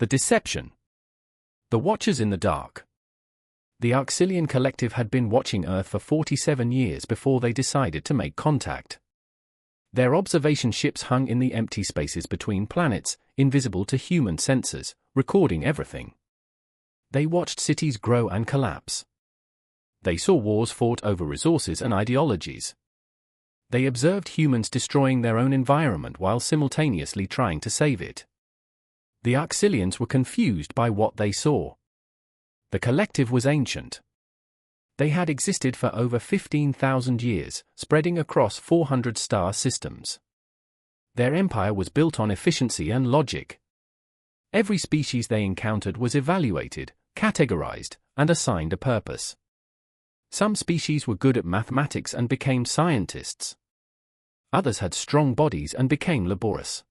The deception. The Watchers in the Dark. The Arxillian Collective had been watching Earth for 47 years before they decided to make contact. Their observation ships hung in the empty spaces between planets, invisible to human sensors, recording everything. They watched cities grow and collapse. They saw wars fought over resources and ideologies. They observed humans destroying their own environment while simultaneously trying to save it. The Arxillians were confused by what they saw. The collective was ancient. They had existed for over 15,000 years, spreading across 400 star systems. Their empire was built on efficiency and logic. Every species they encountered was evaluated, categorized, and assigned a purpose. Some species were good at mathematics and became scientists. Others had strong bodies and became laborious.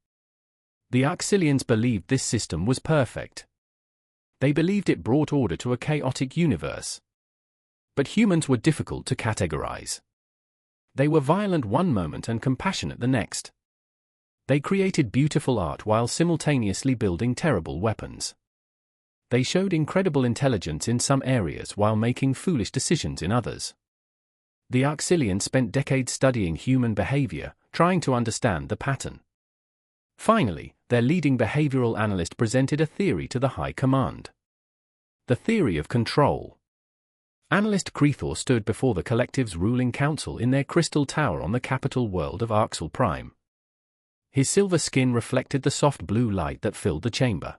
The Arxillians believed this system was perfect. They believed it brought order to a chaotic universe. But humans were difficult to categorize. They were violent one moment and compassionate the next. They created beautiful art while simultaneously building terrible weapons. They showed incredible intelligence in some areas while making foolish decisions in others. The Arxillians spent decades studying human behavior, trying to understand the pattern. Finally, their leading behavioral analyst presented a theory to the High Command. The theory of control. Analyst Crethor stood before the Collective's ruling council in their crystal tower on the capital world of Arxil Prime. His silver skin reflected the soft blue light that filled the chamber.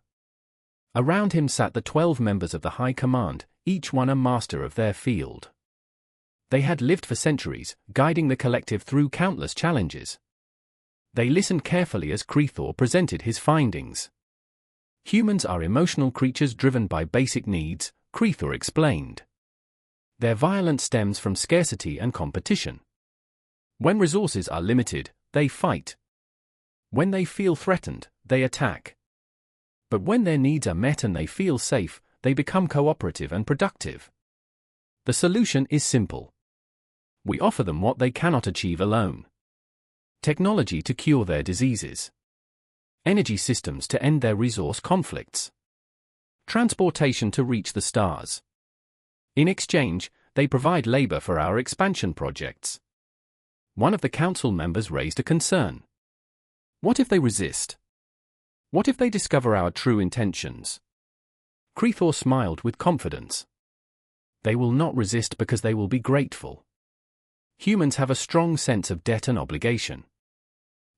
Around him sat the 12 members of the High Command, each one a master of their field. They had lived for centuries, guiding the Collective through countless challenges. They listened carefully as Crethor presented his findings. Humans are emotional creatures driven by basic needs, Crethor explained. Their violence stems from scarcity and competition. When resources are limited, they fight. When they feel threatened, they attack. But when their needs are met and they feel safe, they become cooperative and productive. The solution is simple. We offer them what they cannot achieve alone. Technology to cure their diseases. Energy systems to end their resource conflicts. Transportation to reach the stars. In exchange, they provide labor for our expansion projects. One of the council members raised a concern. What if they resist? What if they discover our true intentions? Crethor smiled with confidence. They will not resist because they will be grateful. Humans have a strong sense of debt and obligation.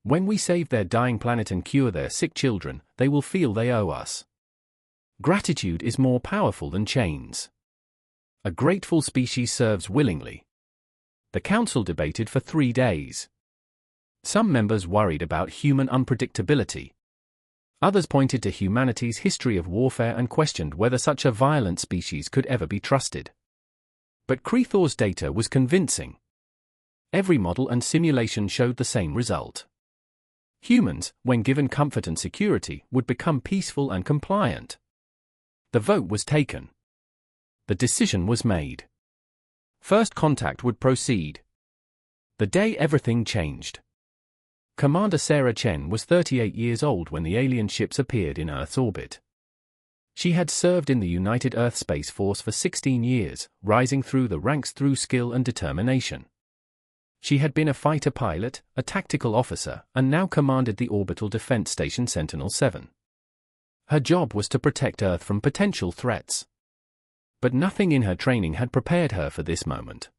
When we save their dying planet and cure their sick children, they will feel they owe us. Gratitude is more powerful than chains. A grateful species serves willingly. The council debated for 3 days. Some members worried about human unpredictability. Others pointed to humanity's history of warfare and questioned whether such a violent species could ever be trusted. But Crethor's data was convincing. Every model and simulation showed the same result. Humans, when given comfort and security, would become peaceful and compliant. The vote was taken. The decision was made. First contact would proceed. The day everything changed. Commander Sarah Chen was 38 years old when the alien ships appeared in Earth's orbit. She had served in the United Earth Space Force for 16 years, rising through the ranks through skill and determination. She had been a fighter pilot, a tactical officer, and now commanded the Orbital Defense Station Sentinel-7. Her job was to protect Earth from potential threats. But nothing in her training had prepared her for this moment.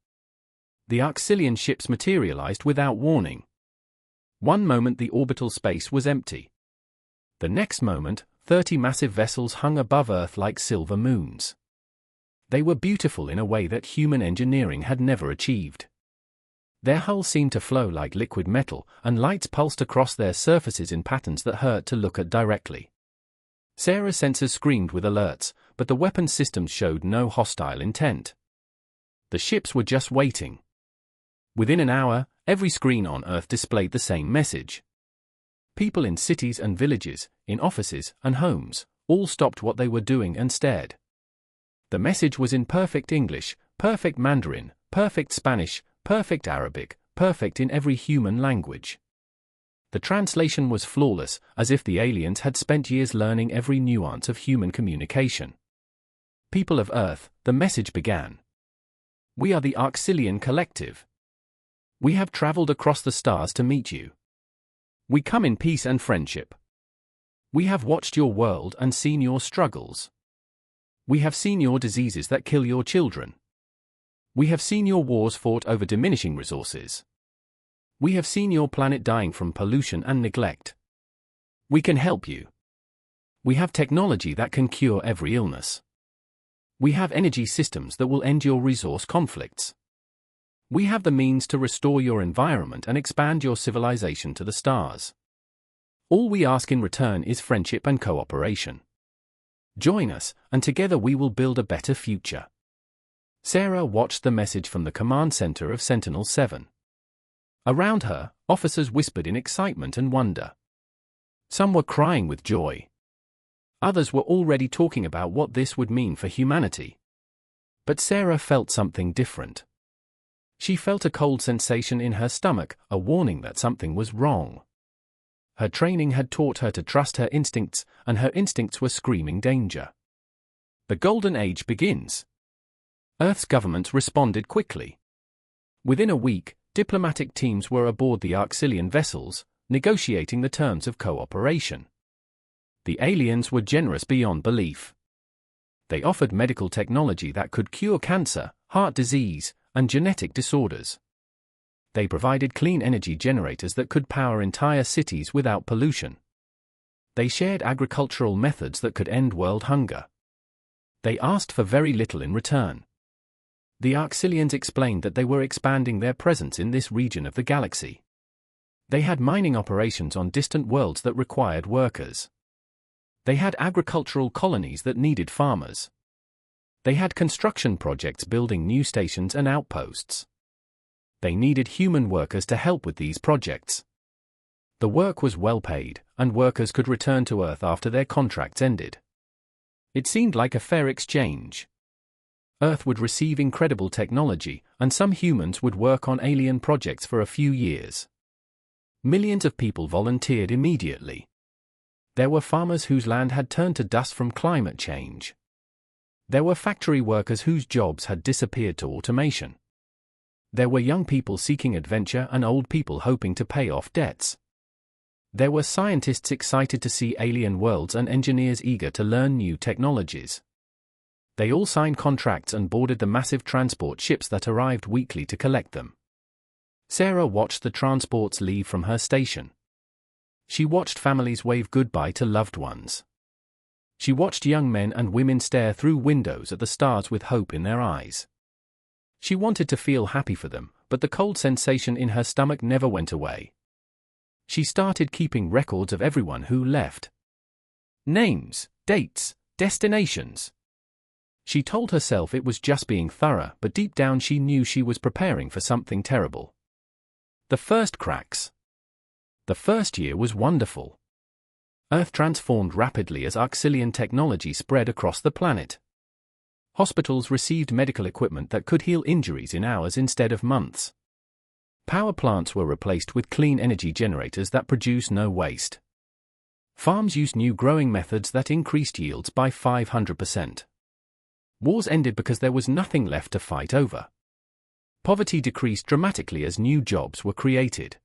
The Arxillian ships materialized without warning. One moment the orbital space was empty. The next moment, 30 massive vessels hung above Earth like silver moons. They were beautiful in a way that human engineering had never achieved. Their hulls seemed to flow like liquid metal, and lights pulsed across their surfaces in patterns that hurt to look at directly. Sarah's sensors screamed with alerts, but the weapon systems showed no hostile intent. The ships were just waiting. Within an hour, every screen on Earth displayed the same message. People in cities and villages, in offices and homes, all stopped what they were doing and stared. The message was in perfect English, perfect Mandarin, perfect Spanish, perfect Arabic, perfect in every human language. The translation was flawless, as if the aliens had spent years learning every nuance of human communication. "People of Earth," the message began. "We are the Arxillian Collective. We have traveled across the stars to meet you. We come in peace and friendship. We have watched your world and seen your struggles. We have seen your diseases that kill your children. We have seen your wars fought over diminishing resources. We have seen your planet dying from pollution and neglect. We can help you. We have technology that can cure every illness. We have energy systems that will end your resource conflicts. We have the means to restore your environment and expand your civilization to the stars. All we ask in return is friendship and cooperation. Join us, and together we will build a better future." Sarah watched the message from the command center of Sentinel-7. Around her, officers whispered in excitement and wonder. Some were crying with joy. Others were already talking about what this would mean for humanity. But Sarah felt something different. She felt a cold sensation in her stomach, a warning that something was wrong. Her training had taught her to trust her instincts, and her instincts were screaming danger. The Golden Age begins. Earth's governments responded quickly. Within a week, diplomatic teams were aboard the Arxillian vessels, negotiating the terms of cooperation. The aliens were generous beyond belief. They offered medical technology that could cure cancer, heart disease, and genetic disorders. They provided clean energy generators that could power entire cities without pollution. They shared agricultural methods that could end world hunger. They asked for very little in return. The Arxillians explained that they were expanding their presence in this region of the galaxy. They had mining operations on distant worlds that required workers. They had agricultural colonies that needed farmers. They had construction projects building new stations and outposts. They needed human workers to help with these projects. The work was well paid, and workers could return to Earth after their contracts ended. It seemed like a fair exchange. Earth would receive incredible technology, and some humans would work on alien projects for a few years. Millions of people volunteered immediately. There were farmers whose land had turned to dust from climate change. There were factory workers whose jobs had disappeared to automation. There were young people seeking adventure and old people hoping to pay off debts. There were scientists excited to see alien worlds and engineers eager to learn new technologies. They all signed contracts and boarded the massive transport ships that arrived weekly to collect them. Sarah watched the transports leave from her station. She watched families wave goodbye to loved ones. She watched young men and women stare through windows at the stars with hope in their eyes. She wanted to feel happy for them, but the cold sensation in her stomach never went away. She started keeping records of everyone who left. Names, dates, destinations. She told herself it was just being thorough, but deep down she knew she was preparing for something terrible. The first cracks. The first year was wonderful. Earth transformed rapidly as Arxillian technology spread across the planet. Hospitals received medical equipment that could heal injuries in hours instead of months. Power plants were replaced with clean energy generators that produce no waste. Farms used new growing methods that increased yields by 500%. Wars ended because there was nothing left to fight over. Poverty decreased dramatically as new jobs were created.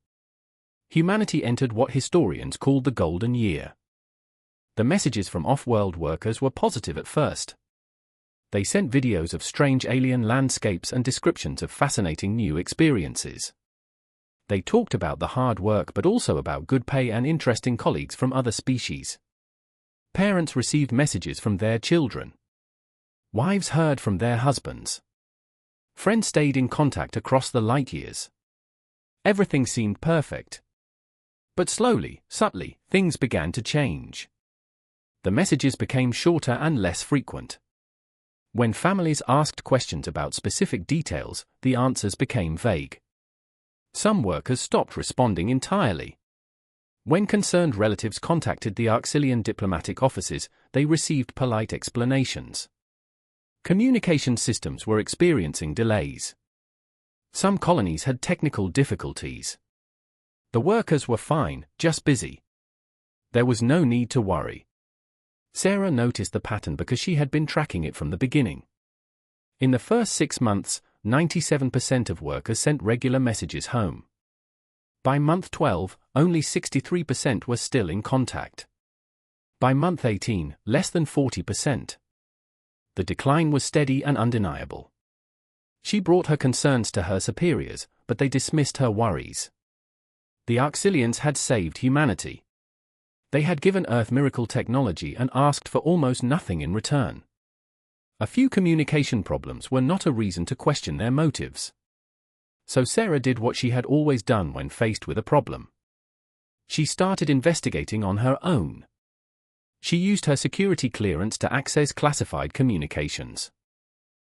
Humanity entered what historians called the Golden Year. The messages from off-world workers were positive at first. They sent videos of strange alien landscapes and descriptions of fascinating new experiences. They talked about the hard work but also about good pay and interesting colleagues from other species. Parents received messages from their children. Wives heard from their husbands. Friends stayed in contact across the light years. Everything seemed perfect. But slowly, subtly, things began to change. The messages became shorter and less frequent. When families asked questions about specific details, the answers became vague. Some workers stopped responding entirely. When concerned relatives contacted the Arxillian diplomatic offices, they received polite explanations. Communication systems were experiencing delays. Some colonies had technical difficulties. The workers were fine, just busy. There was no need to worry. Sarah noticed the pattern because she had been tracking it from the beginning. In the first 6 months, 97% of workers sent regular messages home. By month 12, only 63% were still in contact. By month 18, less than 40%. The decline was steady and undeniable. She brought her concerns to her superiors, but they dismissed her worries. The Auxilians had saved humanity. They had given Earth miracle technology and asked for almost nothing in return. A few communication problems were not a reason to question their motives. So Sarah did what she had always done when faced with a problem. She started investigating on her own. She used her security clearance to access classified communications.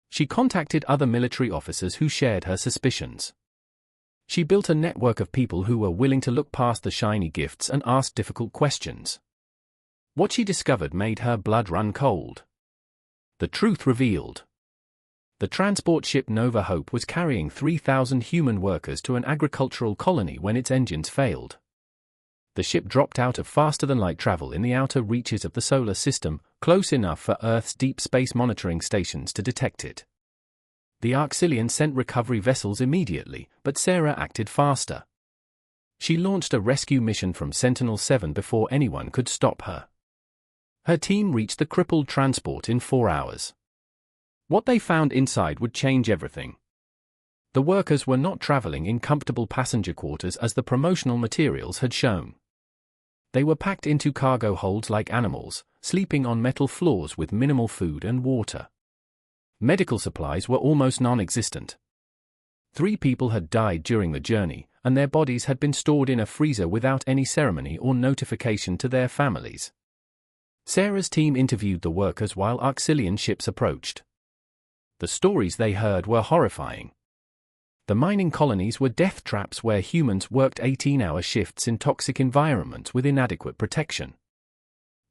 She contacted other military officers who shared her suspicions. She built a network of people who were willing to look past the shiny gifts and ask difficult questions. What she discovered made her blood run cold. The truth revealed. The transport ship Nova Hope was carrying 3,000 human workers to an agricultural colony when its engines failed. The ship dropped out of faster-than-light travel in the outer reaches of the solar system, close enough for Earth's deep space monitoring stations to detect it. The Auxilians sent recovery vessels immediately, but Sarah acted faster. She launched a rescue mission from Sentinel-7 before anyone could stop her. Her team reached the crippled transport in 4 hours. What they found inside would change everything. The workers were not traveling in comfortable passenger quarters as the promotional materials had shown. They were packed into cargo holds like animals, sleeping on metal floors with minimal food and water. Medical supplies were almost non-existent. 3 people had died during the journey, and their bodies had been stored in a freezer without any ceremony or notification to their families. Sarah's team interviewed the workers while Auxilian ships approached. The stories they heard were horrifying. The mining colonies were death traps where humans worked 18-hour shifts in toxic environments with inadequate protection.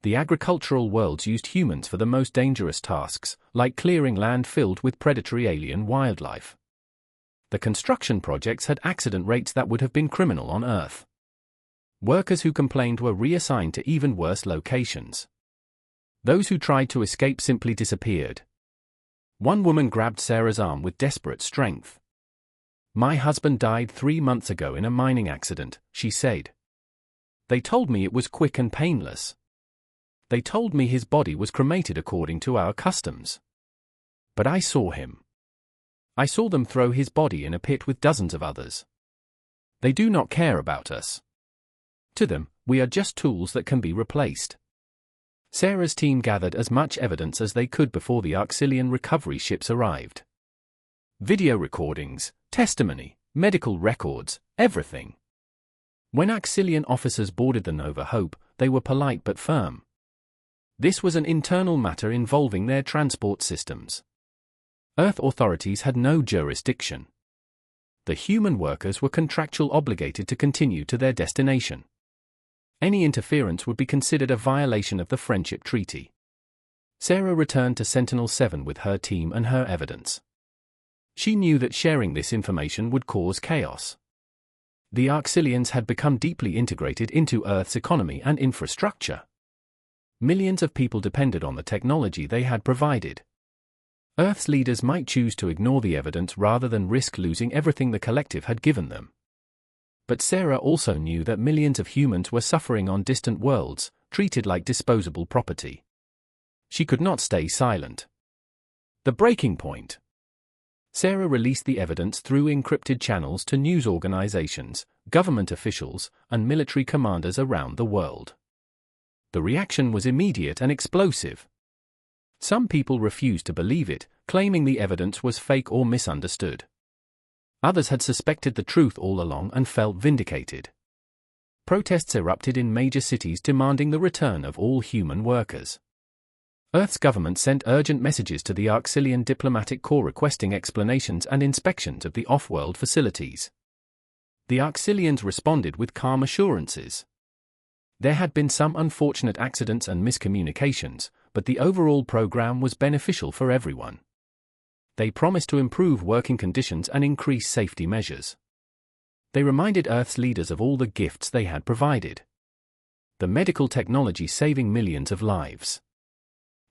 The agricultural worlds used humans for the most dangerous tasks, like clearing land filled with predatory alien wildlife. The construction projects had accident rates that would have been criminal on Earth. Workers who complained were reassigned to even worse locations. Those who tried to escape simply disappeared. One woman grabbed Sarah's arm with desperate strength. "My husband died 3 months ago in a mining accident," she said. "They told me it was quick and painless. They told me his body was cremated according to our customs. But I saw him. I saw them throw his body in a pit with dozens of others. They do not care about us. To them, we are just tools that can be replaced." Sarah's team gathered as much evidence as they could before the Auxilian recovery ships arrived. Video recordings, testimony, medical records, everything. When Auxilian officers boarded the Nova Hope, they were polite but firm. This was an internal matter involving their transport systems. Earth authorities had no jurisdiction. The human workers were contractually obligated to continue to their destination. Any interference would be considered a violation of the Friendship Treaty. Sarah returned to Sentinel-7 with her team and her evidence. She knew that sharing this information would cause chaos. The Auxilians had become deeply integrated into Earth's economy and infrastructure. Millions of people depended on the technology they had provided. Earth's leaders might choose to ignore the evidence rather than risk losing everything the collective had given them. But Sarah also knew that millions of humans were suffering on distant worlds, treated like disposable property. She could not stay silent. The breaking point. Sarah released the evidence through encrypted channels to news organizations, government officials, and military commanders around the world. The reaction was immediate and explosive. Some people refused to believe it, claiming the evidence was fake or misunderstood. Others had suspected the truth all along and felt vindicated. Protests erupted in major cities demanding the return of all human workers. Earth's government sent urgent messages to the Auxilian diplomatic corps requesting explanations and inspections of the off-world facilities. The Auxilians responded with calm assurances. There had been some unfortunate accidents and miscommunications, but the overall program was beneficial for everyone. They promised to improve working conditions and increase safety measures. They reminded Earth's leaders of all the gifts they had provided. The medical technology saving millions of lives.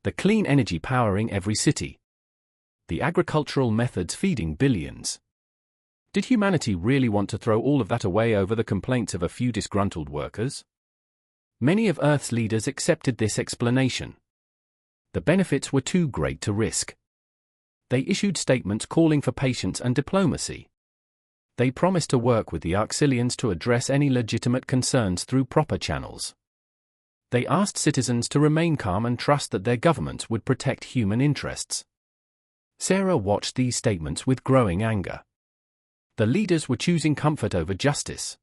The clean energy powering every city. The agricultural methods feeding billions. Did humanity really want to throw all of that away over the complaints of a few disgruntled workers? Many of Earth's leaders accepted this explanation. The benefits were too great to risk. They issued statements calling for patience and diplomacy. They promised to work with the Arxilians to address any legitimate concerns through proper channels. They asked citizens to remain calm and trust that their governments would protect human interests. Sarah watched these statements with growing anger. The leaders were choosing comfort over justice.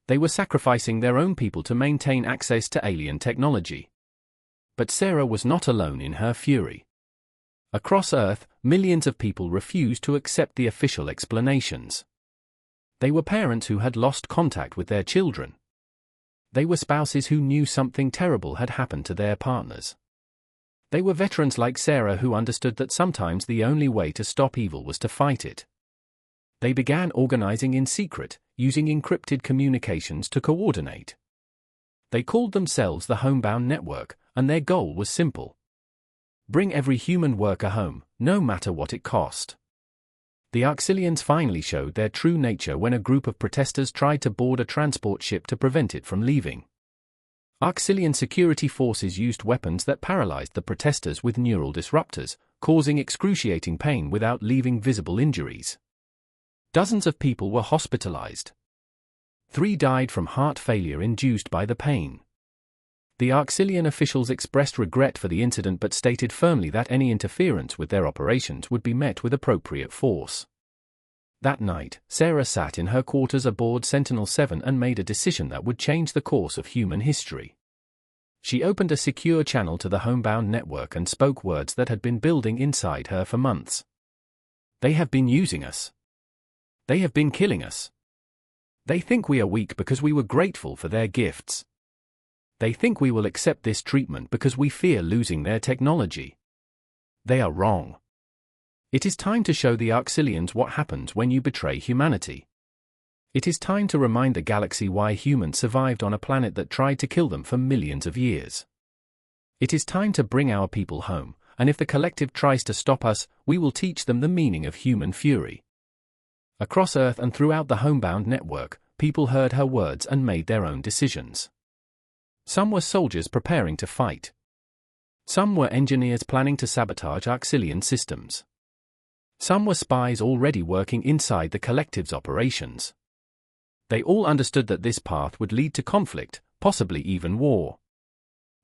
They were sacrificing their own people to maintain access to alien technology. But Sarah was not alone in her fury. Across Earth, millions of people refused to accept the official explanations. They were parents who had lost contact with their children. They were spouses who knew something terrible had happened to their partners. They were veterans like Sarah who understood that sometimes the only way to stop evil was to fight it. They began organizing in secret, using encrypted communications to coordinate. They called themselves the Homebound Network, and their goal was simple. Bring every human worker home, no matter what it cost. The Arxilians finally showed their true nature when a group of protesters tried to board a transport ship to prevent it from leaving. Arxilian security forces used weapons that paralyzed the protesters with neural disruptors, causing excruciating pain without leaving visible injuries. Dozens of people were hospitalized. 3 died from heart failure induced by the pain. The Arxilian officials expressed regret for the incident but stated firmly that any interference with their operations would be met with appropriate force. That night, Sarah sat in her quarters aboard Sentinel-7 and made a decision that would change the course of human history. She opened a secure channel to the Homebound Network and spoke words that had been building inside her for months. They have been using us. They have been killing us. They think we are weak because we were grateful for their gifts. They think we will accept this treatment because we fear losing their technology. They are wrong. It is time to show the Arxilians what happens when you betray humanity. It is time to remind the galaxy why humans survived on a planet that tried to kill them for millions of years. It is time to bring our people home, and if the collective tries to stop us, we will teach them the meaning of human fury. Across Earth and throughout the Homebound Network, people heard her words and made their own decisions. Some were soldiers preparing to fight. Some were engineers planning to sabotage Arxilian systems. Some were spies already working inside the collective's operations. They all understood that this path would lead to conflict, possibly even war.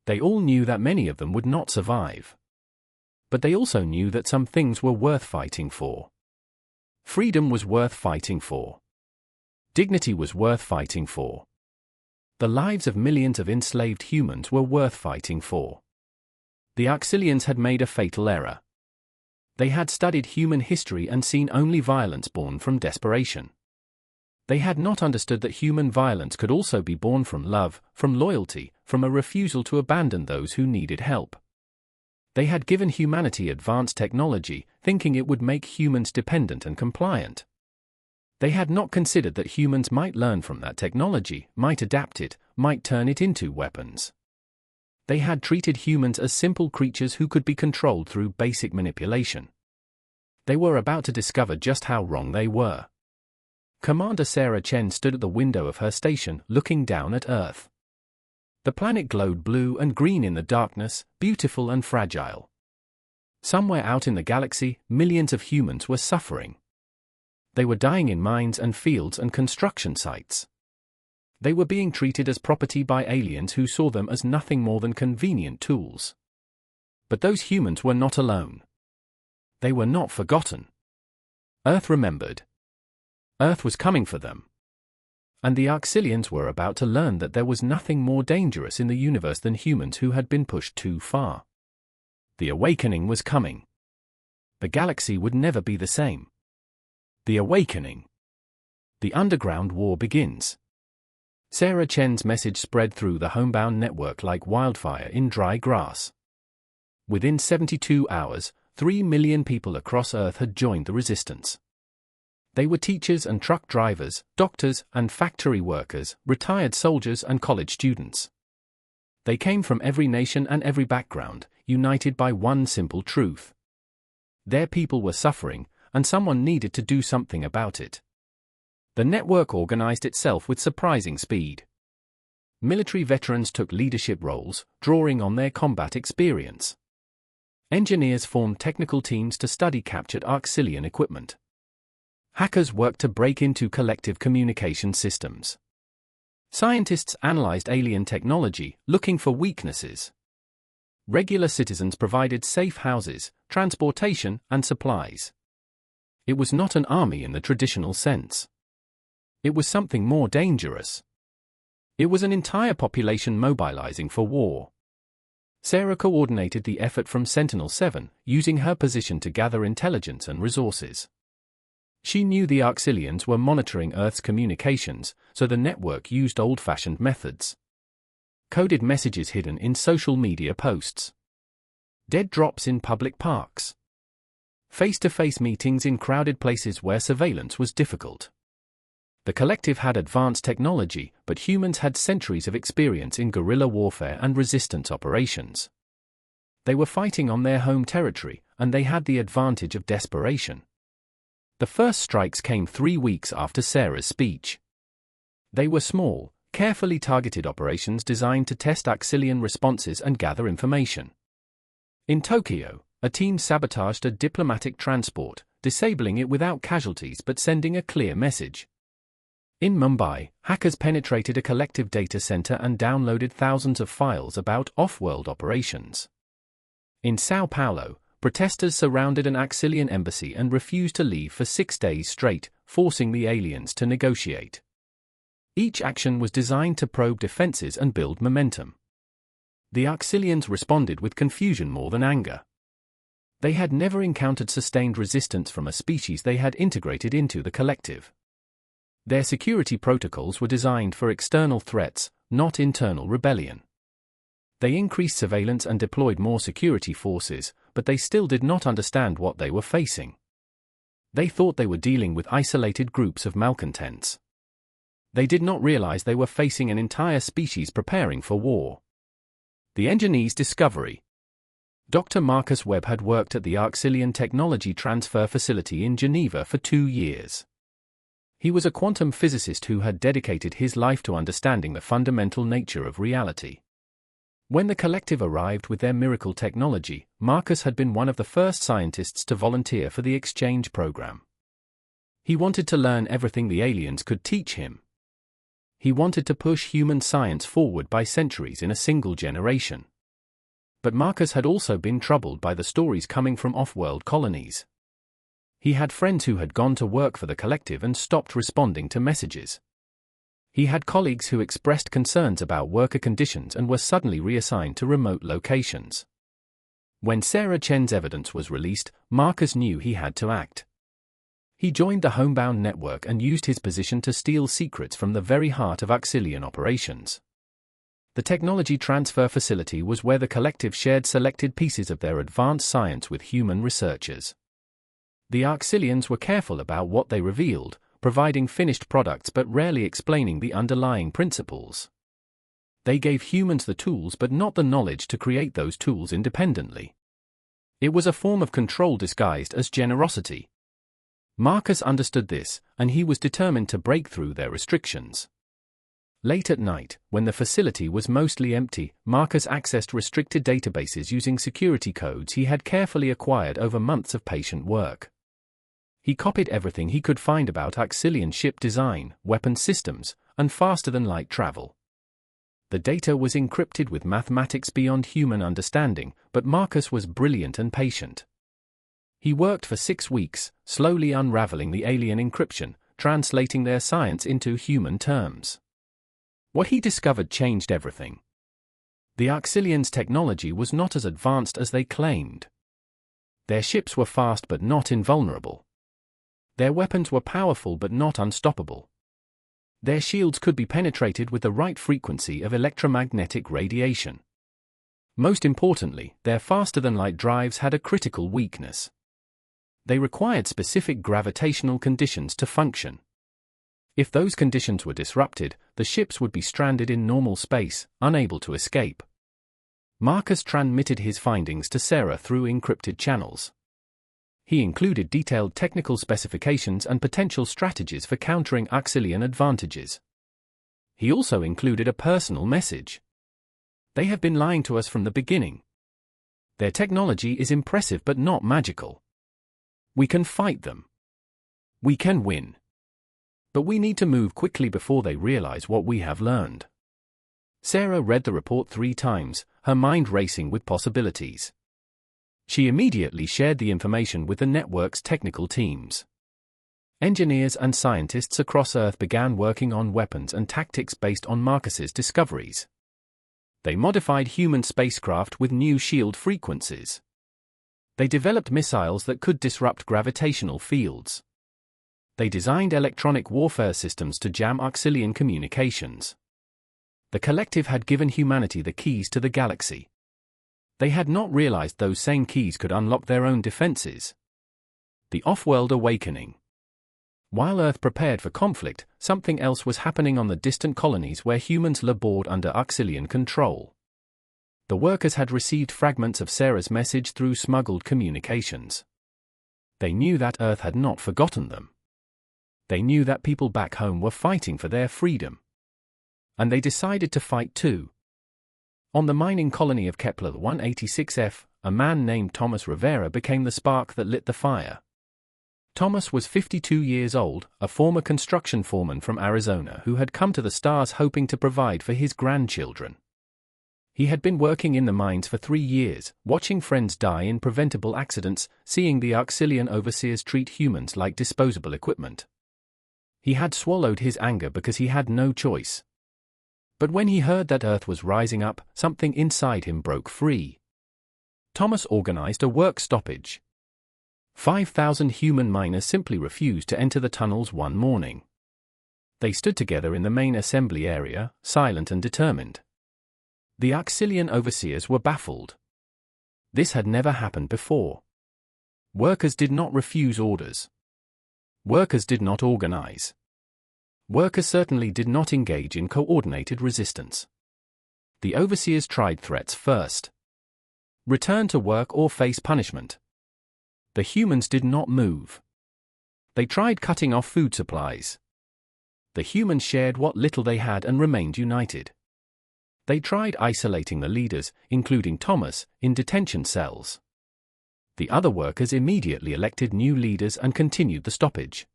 They all knew that many of them would not survive. But they also knew that some things were worth fighting for. Freedom was worth fighting for. Dignity was worth fighting for. The lives of millions of enslaved humans were worth fighting for. The Arxilians had made a fatal error. They had studied human history and seen only violence born from desperation. They had not understood that human violence could also be born from love, from loyalty, from a refusal to abandon those who needed help. They had given humanity advanced technology, thinking it would make humans dependent and compliant. They had not considered that humans might learn from that technology, might adapt it, might turn it into weapons. They had treated humans as simple creatures who could be controlled through basic manipulation. They were about to discover just how wrong they were. Commander Sarah Chen stood at the window of her station, looking down at Earth. The planet glowed blue and green in the darkness, beautiful and fragile. Somewhere out in the galaxy, millions of humans were suffering. They were dying in mines and fields and construction sites. They were being treated as property by aliens who saw them as nothing more than convenient tools. But those humans were not alone. They were not forgotten. Earth remembered. Earth was coming for them. And the Arxilians were about to learn that there was nothing more dangerous in the universe than humans who had been pushed too far. The awakening was coming. The galaxy would never be the same. The awakening. The underground war begins. Sarah Chen's message spread through the Homebound Network like wildfire in dry grass. Within 72 hours, 3 million people across Earth had joined the resistance. They were teachers and truck drivers, doctors and factory workers, retired soldiers and college students. They came from every nation and every background, united by one simple truth. Their people were suffering, and someone needed to do something about it. The network organized itself with surprising speed. Military veterans took leadership roles, drawing on their combat experience. Engineers formed technical teams to study captured Arxillian equipment. Hackers worked to break into collective communication systems. Scientists analyzed alien technology, looking for weaknesses. Regular citizens provided safe houses, transportation, and supplies. It was not an army in the traditional sense. It was something more dangerous. It was an entire population mobilizing for war. Sarah coordinated the effort from Sentinel-7, using her position to gather intelligence and resources. She knew the Arxillians were monitoring Earth's communications, so the network used old-fashioned methods. Coded messages hidden in social media posts. Dead drops in public parks. Face-to-face meetings in crowded places where surveillance was difficult. The collective had advanced technology, but humans had centuries of experience in guerrilla warfare and resistance operations. They were fighting on their home territory, and they had the advantage of desperation. The first strikes came 3 weeks after Sarah's speech. They were small, carefully targeted operations designed to test Arxillian responses and gather information. In Tokyo, a team sabotaged a diplomatic transport, disabling it without casualties but sending a clear message. In Mumbai, hackers penetrated a collective data center and downloaded thousands of files about off-world operations. In Sao Paulo, protesters surrounded an Arxillian embassy and refused to leave for 6 days straight, forcing the aliens to negotiate. Each action was designed to probe defenses and build momentum. The Arxillians responded with confusion more than anger. They had never encountered sustained resistance from a species they had integrated into the collective. Their security protocols were designed for external threats, not internal rebellion. They increased surveillance and deployed more security forces, but they still did not understand what they were facing. They thought they were dealing with isolated groups of malcontents. They did not realize they were facing an entire species preparing for war. The engineer's discovery. Dr. Marcus Webb had worked at the Arxillian Technology Transfer Facility in Geneva for 2 years. He was a quantum physicist who had dedicated his life to understanding the fundamental nature of reality. When the collective arrived with their miracle technology, Marcus had been one of the first scientists to volunteer for the exchange program. He wanted to learn everything the aliens could teach him. He wanted to push human science forward by centuries in a single generation. But Marcus had also been troubled by the stories coming from off-world colonies. He had friends who had gone to work for the collective and stopped responding to messages. He had colleagues who expressed concerns about worker conditions and were suddenly reassigned to remote locations. When Sarah Chen's evidence was released, Marcus knew he had to act. He joined the homebound network and used his position to steal secrets from the very heart of Arxillian operations. The technology transfer facility was where the collective shared selected pieces of their advanced science with human researchers. The Arxillians were careful about what they revealed, providing finished products but rarely explaining the underlying principles. They gave humans the tools but not the knowledge to create those tools independently. It was a form of control disguised as generosity. Marcus understood this, and he was determined to break through their restrictions. Late at night, when the facility was mostly empty, Marcus accessed restricted databases using security codes he had carefully acquired over months of patient work. He copied everything he could find about Arxillian ship design, weapon systems, and faster-than-light travel. The data was encrypted with mathematics beyond human understanding, but Marcus was brilliant and patient. He worked for 6 weeks, slowly unraveling the alien encryption, translating their science into human terms. What he discovered changed everything. The Arxillians' technology was not as advanced as they claimed. Their ships were fast but not invulnerable. Their weapons were powerful but not unstoppable. Their shields could be penetrated with the right frequency of electromagnetic radiation. Most importantly, their faster-than-light drives had a critical weakness. They required specific gravitational conditions to function. If those conditions were disrupted, the ships would be stranded in normal space, unable to escape. Marcus transmitted his findings to Sarah through encrypted channels. He included detailed technical specifications and potential strategies for countering Auxilian advantages. He also included a personal message. They have been lying to us from the beginning. Their technology is impressive but not magical. We can fight them. We can win. But we need to move quickly before they realize what we have learned. Sarah read the report 3 times, her mind racing with possibilities. She immediately shared the information with the network's technical teams. Engineers and scientists across Earth began working on weapons and tactics based on Marcus's discoveries. They modified human spacecraft with new shield frequencies. They developed missiles that could disrupt gravitational fields. They designed electronic warfare systems to jam Auxilian communications. The collective had given humanity the keys to the galaxy. They had not realized those same keys could unlock their own defenses. The off-world awakening. While Earth prepared for conflict, something else was happening on the distant colonies where humans labored under Auxilian control. The workers had received fragments of Sarah's message through smuggled communications. They knew that Earth had not forgotten them. They knew that people back home were fighting for their freedom. And they decided to fight too. On the mining colony of Kepler 186f, a man named Thomas Rivera became the spark that lit the fire. Thomas was 52 years old, a former construction foreman from Arizona who had come to the stars hoping to provide for his grandchildren. He had been working in the mines for 3 years, watching friends die in preventable accidents, seeing the Auxilian overseers treat humans like disposable equipment. He had swallowed his anger because he had no choice. But when he heard that Earth was rising up, something inside him broke free. Thomas organized a work stoppage. 5,000 human miners simply refused to enter the tunnels one morning. They stood together in the main assembly area, silent and determined. The Auxilian overseers were baffled. This had never happened before. Workers did not refuse orders. Workers did not organize. Workers certainly did not engage in coordinated resistance. The overseers tried threats first. Return to work or face punishment. The humans did not move. They tried cutting off food supplies. The humans shared what little they had and remained united. They tried isolating the leaders, including Thomas, in detention cells. The other workers immediately elected new leaders and continued the stoppage.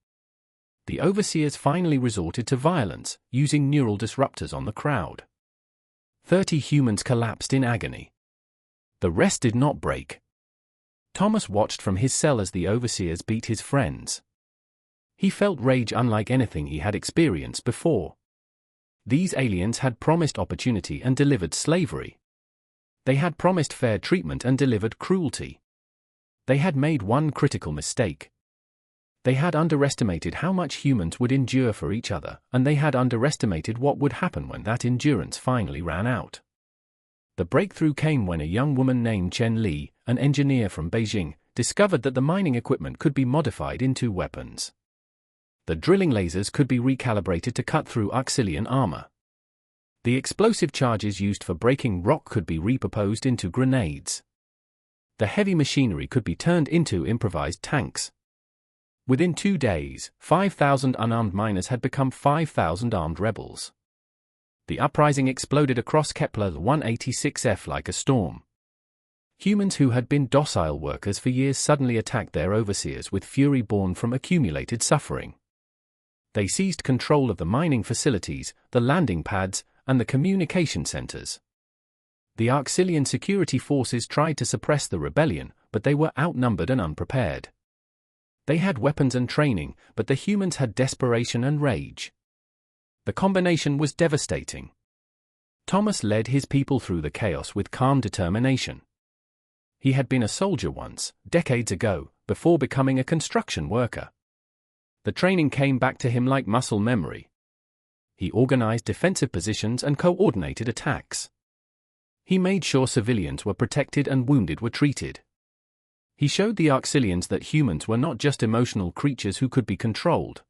The overseers finally resorted to violence, using neural disruptors on the crowd. 30 humans collapsed in agony. The rest did not break. Thomas watched from his cell as the overseers beat his friends. He felt rage unlike anything he had experienced before. These aliens had promised opportunity and delivered slavery. They had promised fair treatment and delivered cruelty. They had made one critical mistake. They had underestimated how much humans would endure for each other, and they had underestimated what would happen when that endurance finally ran out. The breakthrough came when a young woman named Chen Li, an engineer from Beijing, discovered that the mining equipment could be modified into weapons. The drilling lasers could be recalibrated to cut through Auxilian armor. The explosive charges used for breaking rock could be repurposed into grenades. The heavy machinery could be turned into improvised tanks. Within 2 days, 5,000 unarmed miners had become 5,000 armed rebels. The uprising exploded across Kepler 186f like a storm. Humans who had been docile workers for years suddenly attacked their overseers with fury born from accumulated suffering. They seized control of the mining facilities, the landing pads, and the communication centers. The Auxilian security forces tried to suppress the rebellion, but they were outnumbered and unprepared. They had weapons and training, but the humans had desperation and rage. The combination was devastating. Thomas led his people through the chaos with calm determination. He had been a soldier once, decades ago, before becoming a construction worker. The training came back to him like muscle memory. He organized defensive positions and coordinated attacks. He made sure civilians were protected and wounded were treated. He showed the Arxilians that humans were not just emotional creatures who could be controlled.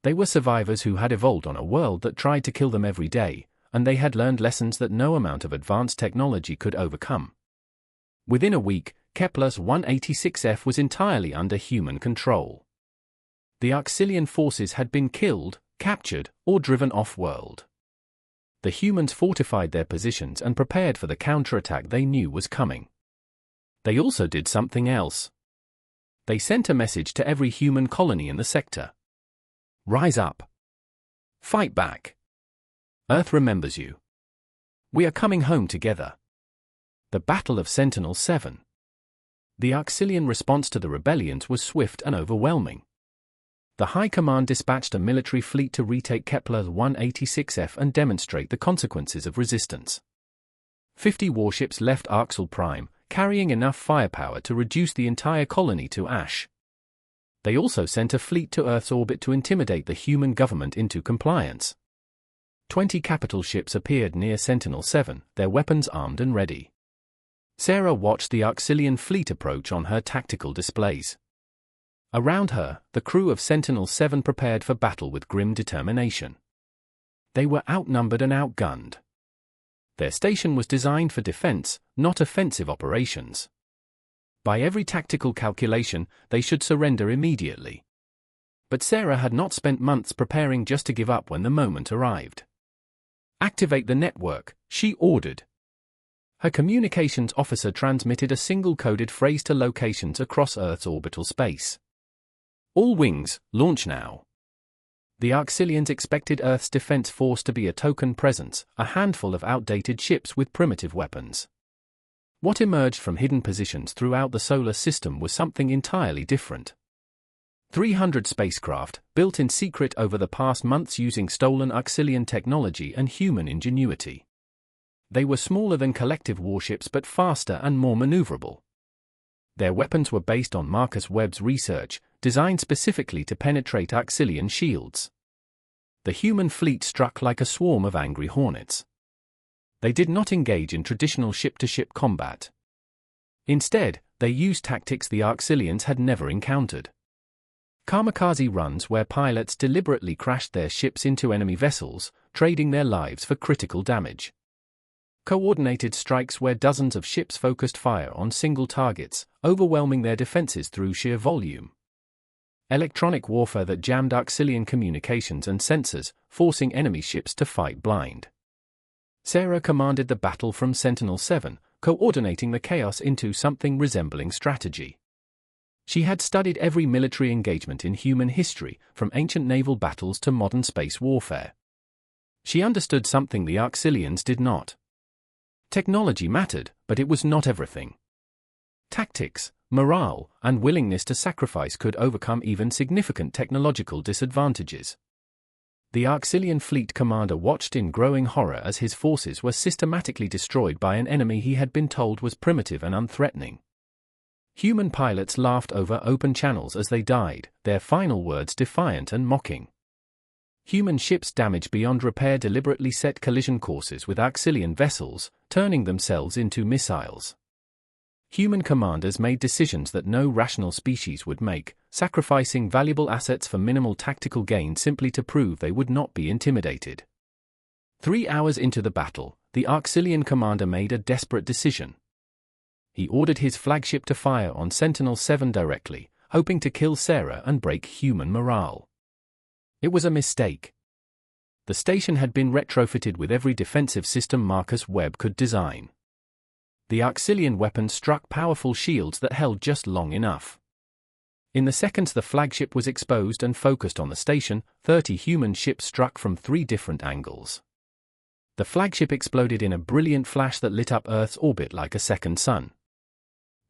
They were survivors who had evolved on a world that tried to kill them every day, and they had learned lessons that no amount of advanced technology could overcome. Within a week, Kepler's 186F was entirely under human control. The Arxilian forces had been killed, captured, or driven off-world. The humans fortified their positions and prepared for the counterattack they knew was coming. They also did something else. They sent a message to every human colony in the sector. Rise up. Fight back. Earth remembers you. We are coming home together. The Battle of Sentinel-7. The Arxilian response to the rebellions was swift and overwhelming. The High Command dispatched a military fleet to retake Kepler's 186F and demonstrate the consequences of resistance. 50 warships left Arxil Prime, carrying enough firepower to reduce the entire colony to ash. They also sent a fleet to Earth's orbit to intimidate the human government into compliance. 20 capital ships appeared near Sentinel-7, their weapons armed and ready. Sarah watched the Arxilian fleet approach on her tactical displays. Around her, the crew of Sentinel-7 prepared for battle with grim determination. They were outnumbered and outgunned. Their station was designed for defense, not offensive operations. By every tactical calculation, they should surrender immediately. But Sarah had not spent months preparing just to give up when the moment arrived. Activate the network, she ordered. Her communications officer transmitted a single coded phrase to locations across Earth's orbital space. All wings, launch now. The Arxilians expected Earth's defense force to be a token presence, a handful of outdated ships with primitive weapons. What emerged from hidden positions throughout the solar system was something entirely different. 300 spacecraft, built in secret over the past months using stolen Arxilian technology and human ingenuity. They were smaller than collective warships but faster and more maneuverable. Their weapons were based on Marcus Webb's research, designed specifically to penetrate Arxilian shields. The human fleet struck like a swarm of angry hornets. They did not engage in traditional ship-to-ship combat. Instead, they used tactics the Arxilians had never encountered. Kamikaze runs where pilots deliberately crashed their ships into enemy vessels, trading their lives for critical damage. Coordinated strikes where dozens of ships focused fire on single targets, overwhelming their defenses through sheer volume. Electronic warfare that jammed Arxilian communications and sensors, forcing enemy ships to fight blind. Sarah commanded the battle from Sentinel-7, coordinating the chaos into something resembling strategy. She had studied every military engagement in human history, from ancient naval battles to modern space warfare. She understood something the Arxilians did not. Technology mattered, but it was not everything. Tactics, morale, and willingness to sacrifice could overcome even significant technological disadvantages. The Arxilian fleet commander watched in growing horror as his forces were systematically destroyed by an enemy he had been told was primitive and unthreatening. Human pilots laughed over open channels as they died, their final words defiant and mocking. Human ships damaged beyond repair deliberately set collision courses with Arxilian vessels, turning themselves into missiles. Human commanders made decisions that no rational species would make, sacrificing valuable assets for minimal tactical gain simply to prove they would not be intimidated. 3 hours into the battle, the Arxilian commander made a desperate decision. He ordered his flagship to fire on Sentinel-7 directly, hoping to kill Sarah and break human morale. It was a mistake. The station had been retrofitted with every defensive system Marcus Webb could design. The Arxilian weapons struck powerful shields that held just long enough. In the seconds the flagship was exposed and focused on the station, 30 human ships struck from 3 different angles. The flagship exploded in a brilliant flash that lit up Earth's orbit like a second sun.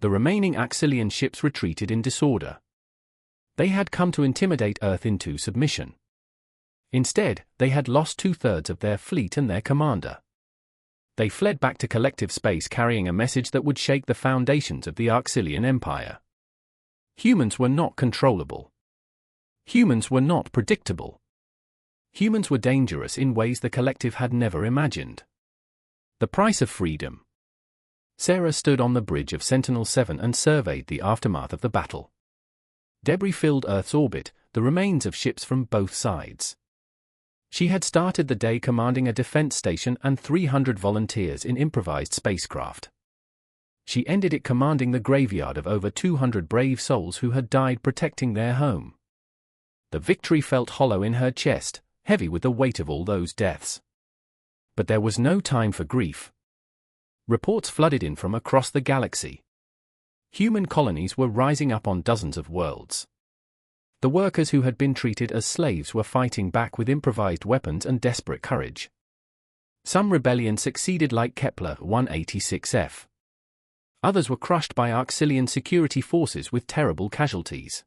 The remaining Arxilian ships retreated in disorder. They had come to intimidate Earth into submission. Instead, they had lost 2/3 of their fleet and their commander. They fled back to collective space carrying a message that would shake the foundations of the Arxilian Empire. Humans were not controllable. Humans were not predictable. Humans were dangerous in ways the collective had never imagined. The price of freedom. Sarah stood on the bridge of Sentinel-7 and surveyed the aftermath of the battle. Debris filled Earth's orbit, the remains of ships from both sides. She had started the day commanding a defense station and 300 volunteers in improvised spacecraft. She ended it commanding the graveyard of over 200 brave souls who had died protecting their home. The victory felt hollow in her chest, heavy with the weight of all those deaths. But there was no time for grief. Reports flooded in from across the galaxy. Human colonies were rising up on dozens of worlds. The workers who had been treated as slaves were fighting back with improvised weapons and desperate courage. Some rebellion succeeded like Kepler 186f. Others were crushed by Arxilian security forces with terrible casualties.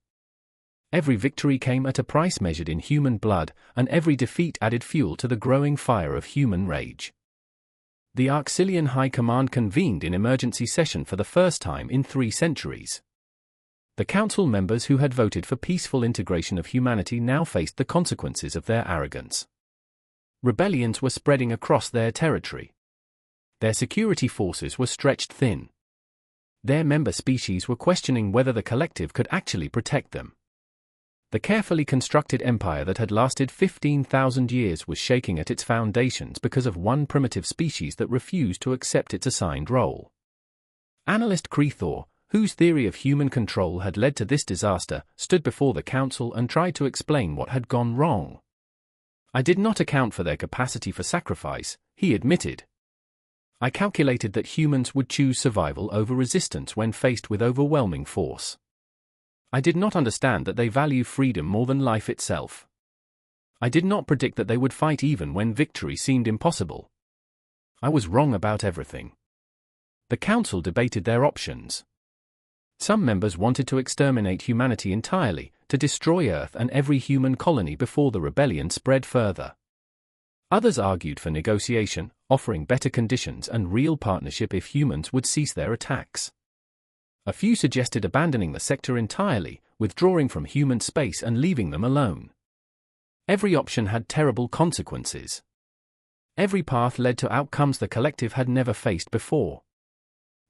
Every victory came at a price measured in human blood, and every defeat added fuel to the growing fire of human rage. The Arxilian High Command convened in emergency session for the first time in 3 centuries. The council members who had voted for peaceful integration of humanity now faced the consequences of their arrogance. Rebellions were spreading across their territory. Their security forces were stretched thin. Their member species were questioning whether the collective could actually protect them. The carefully constructed empire that had lasted 15,000 years was shaking at its foundations because of one primitive species that refused to accept its assigned role. Analyst Krethor, whose theory of human control had led to this disaster, stood before the council and tried to explain what had gone wrong. I did not account for their capacity for sacrifice, he admitted. I calculated that humans would choose survival over resistance when faced with overwhelming force. I did not understand that they value freedom more than life itself. I did not predict that they would fight even when victory seemed impossible. I was wrong about everything. The council debated their options. Some members wanted to exterminate humanity entirely, to destroy Earth and every human colony before the rebellion spread further. Others argued for negotiation, offering better conditions and real partnership if humans would cease their attacks. A few suggested abandoning the sector entirely, withdrawing from human space and leaving them alone. Every option had terrible consequences. Every path led to outcomes the collective had never faced before.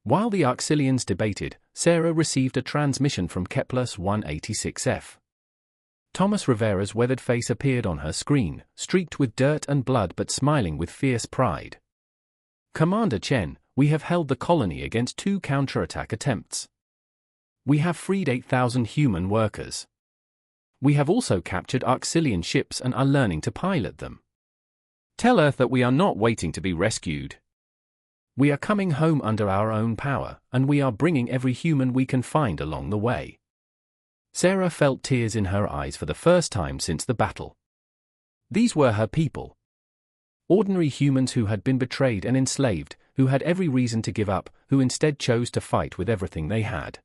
While the Arxilians debated, Sarah received a transmission from Kepler's 186f. Thomas Rivera's weathered face appeared on her screen, streaked with dirt and blood but smiling with fierce pride. Commander Chen, we have held the colony against 2 counterattack attempts. We have freed 8,000 human workers. We have also captured Arxilian ships and are learning to pilot them. Tell Earth that we are not waiting to be rescued. We are coming home under our own power, and we are bringing every human we can find along the way. Sarah felt tears in her eyes for the first time since the battle. These were her people. Ordinary humans who had been betrayed and enslaved, who had every reason to give up, who instead chose to fight with everything they had.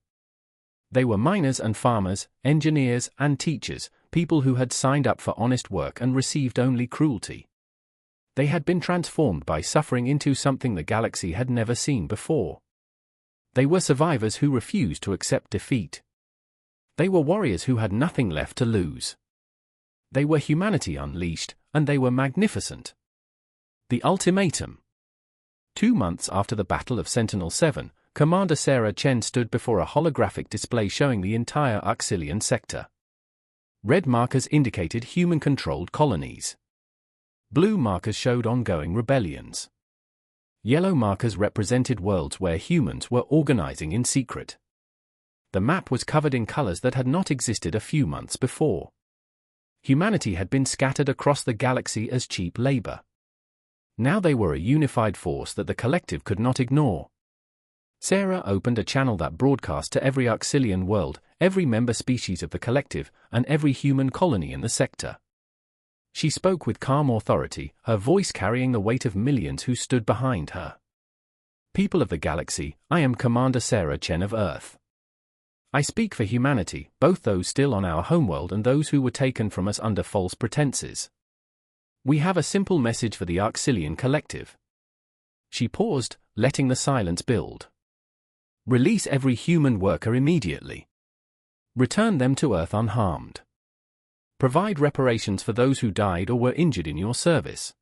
They were miners and farmers, engineers and teachers, people who had signed up for honest work and received only cruelty. They had been transformed by suffering into something the galaxy had never seen before. They were survivors who refused to accept defeat. They were warriors who had nothing left to lose. They were humanity unleashed, and they were magnificent. The ultimatum. 2 months after the Battle of Sentinel-7, Commander Sarah Chen stood before a holographic display showing the entire Arxilian sector. Red markers indicated human-controlled colonies. Blue markers showed ongoing rebellions. Yellow markers represented worlds where humans were organizing in secret. The map was covered in colors that had not existed a few months before. Humanity had been scattered across the galaxy as cheap labor. Now they were a unified force that the collective could not ignore. Sarah opened a channel that broadcast to every Arxilian world, every member species of the collective, and every human colony in the sector. She spoke with calm authority, her voice carrying the weight of millions who stood behind her. People of the galaxy, I am Commander Sarah Chen of Earth. I speak for humanity, both those still on our homeworld and those who were taken from us under false pretenses. We have a simple message for the Arxilian collective. She paused, letting the silence build. Release every human worker immediately. Return them to Earth unharmed. Provide reparations for those who died or were injured in your service.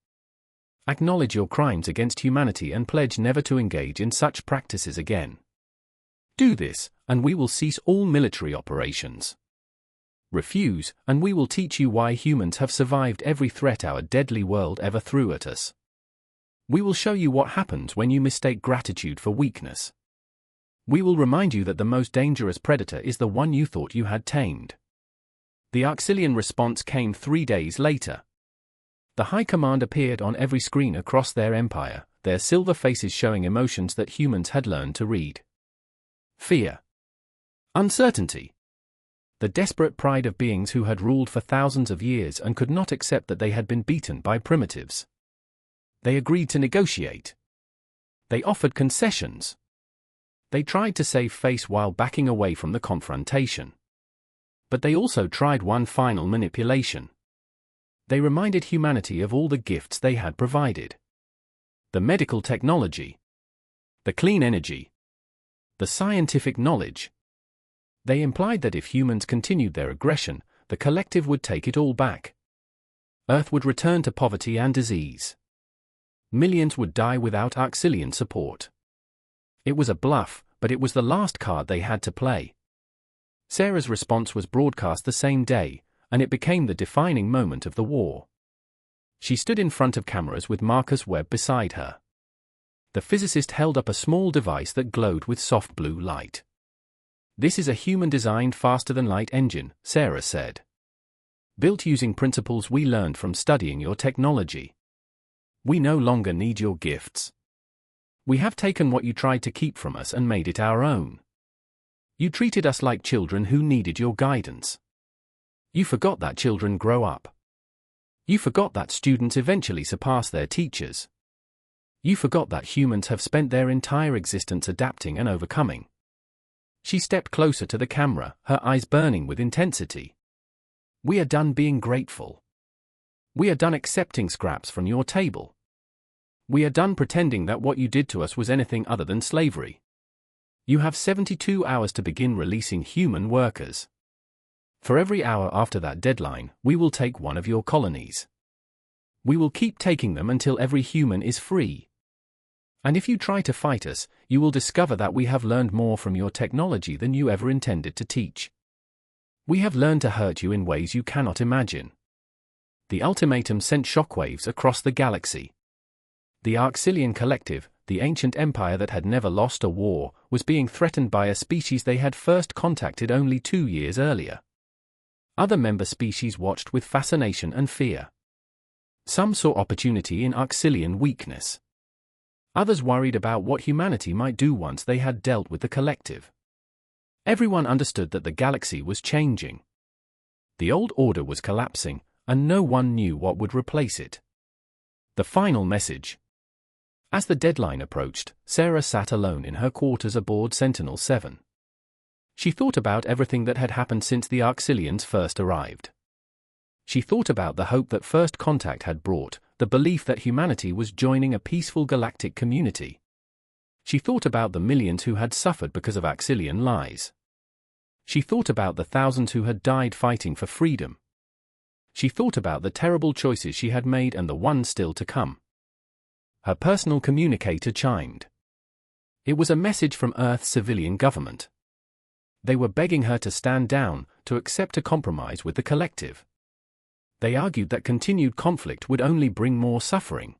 Acknowledge your crimes against humanity and pledge never to engage in such practices again. Do this, and we will cease all military operations. Refuse, and we will teach you why humans have survived every threat our deadly world ever threw at us. We will show you what happens when you mistake gratitude for weakness. We will remind you that the most dangerous predator is the one you thought you had tamed. The Arxilian response came 3 days later. The High Command appeared on every screen across their empire, their silver faces showing emotions that humans had learned to read. Fear. Uncertainty. The desperate pride of beings who had ruled for thousands of years and could not accept that they had been beaten by primitives. They agreed to negotiate. They offered concessions. They tried to save face while backing away from the confrontation. But they also tried one final manipulation. They reminded humanity of all the gifts they had provided. The medical technology. The clean energy. The scientific knowledge. They implied that if humans continued their aggression, the collective would take it all back. Earth would return to poverty and disease. Millions would die without Arxilian support. It was a bluff, but it was the last card they had to play. Sarah's response was broadcast the same day, and it became the defining moment of the war. She stood in front of cameras with Marcus Webb beside her. The physicist held up a small device that glowed with soft blue light. "This is a human-designed faster-than-light engine," Sarah said. "Built using principles we learned from studying your technology. We no longer need your gifts. We have taken what you tried to keep from us and made it our own. You treated us like children who needed your guidance. You forgot that children grow up. You forgot that students eventually surpass their teachers. You forgot that humans have spent their entire existence adapting and overcoming." She stepped closer to the camera, her eyes burning with intensity. "We are done being grateful. We are done accepting scraps from your table. We are done pretending that what you did to us was anything other than slavery. You have 72 hours to begin releasing human workers. For every hour after that deadline, we will take one of your colonies. We will keep taking them until every human is free. And if you try to fight us, you will discover that we have learned more from your technology than you ever intended to teach. We have learned to hurt you in ways you cannot imagine." The ultimatum sent shockwaves across the galaxy. The Arxilian Collective, the ancient empire that had never lost a war, was being threatened by a species they had first contacted only 2 years earlier. Other member species watched with fascination and fear. Some saw opportunity in Arxilian weakness. Others worried about what humanity might do once they had dealt with the collective. Everyone understood that the galaxy was changing. The old order was collapsing, and no one knew what would replace it. The final message. As the deadline approached, Sarah sat alone in her quarters aboard Sentinel-7. She thought about everything that had happened since the Arxilians first arrived. She thought about the hope that first contact had brought, the belief that humanity was joining a peaceful galactic community. She thought about the millions who had suffered because of Arxilian lies. She thought about the thousands who had died fighting for freedom. She thought about the terrible choices she had made and the ones still to come. Her personal communicator chimed. It was a message from Earth's civilian government. They were begging her to stand down, to accept a compromise with the collective. They argued that continued conflict would only bring more suffering.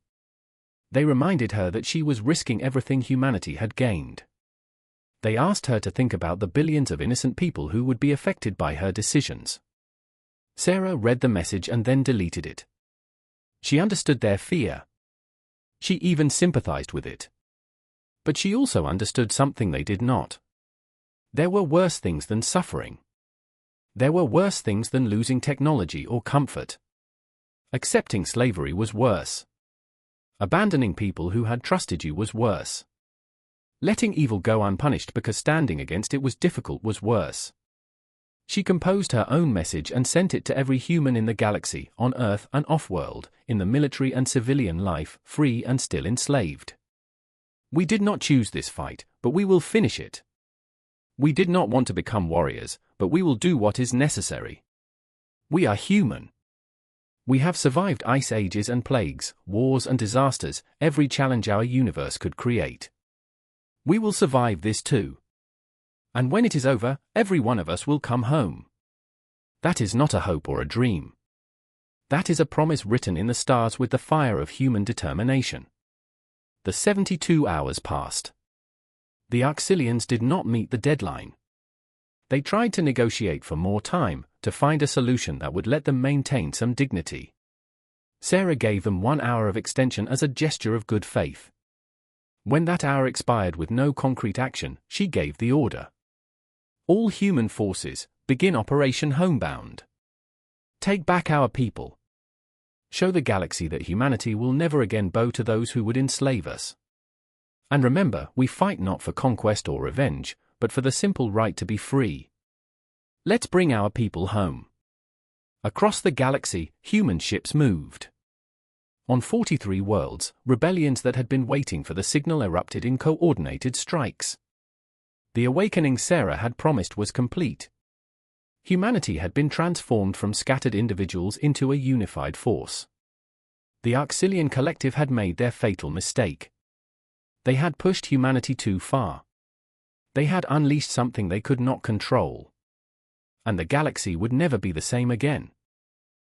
They reminded her that she was risking everything humanity had gained. They asked her to think about the billions of innocent people who would be affected by her decisions. Sarah read the message and then deleted it. She understood their fear. She even sympathized with it. But she also understood something they did not. There were worse things than suffering. There were worse things than losing technology or comfort. Accepting slavery was worse. Abandoning people who had trusted you was worse. Letting evil go unpunished because standing against it was difficult was worse. She composed her own message and sent it to every human in the galaxy, on Earth and off-world, in the military and civilian life, free and still enslaved. We did not choose this fight, but we will finish it. We did not want to become warriors, but we will do what is necessary. We are human. We have survived ice ages and plagues, wars and disasters, every challenge our universe could create. We will survive this too. And when it is over, every one of us will come home. That is not a hope or a dream. That is a promise written in the stars with the fire of human determination. The 72 hours passed. The Auxilians did not meet the deadline. They tried to negotiate for more time, to find a solution that would let them maintain some dignity. Sarah gave them 1 hour of extension as a gesture of good faith. When that hour expired with no concrete action, she gave the order. All human forces, begin Operation Homebound. Take back our people. Show the galaxy that humanity will never again bow to those who would enslave us. And remember, we fight not for conquest or revenge, but for the simple right to be free. Let's bring our people home. Across the galaxy, human ships moved. On 43 worlds, rebellions that had been waiting for the signal erupted in coordinated strikes. The awakening Sarah had promised was complete. Humanity had been transformed from scattered individuals into a unified force. The Auxilian collective had made their fatal mistake. They had pushed humanity too far. They had unleashed something they could not control. And the galaxy would never be the same again.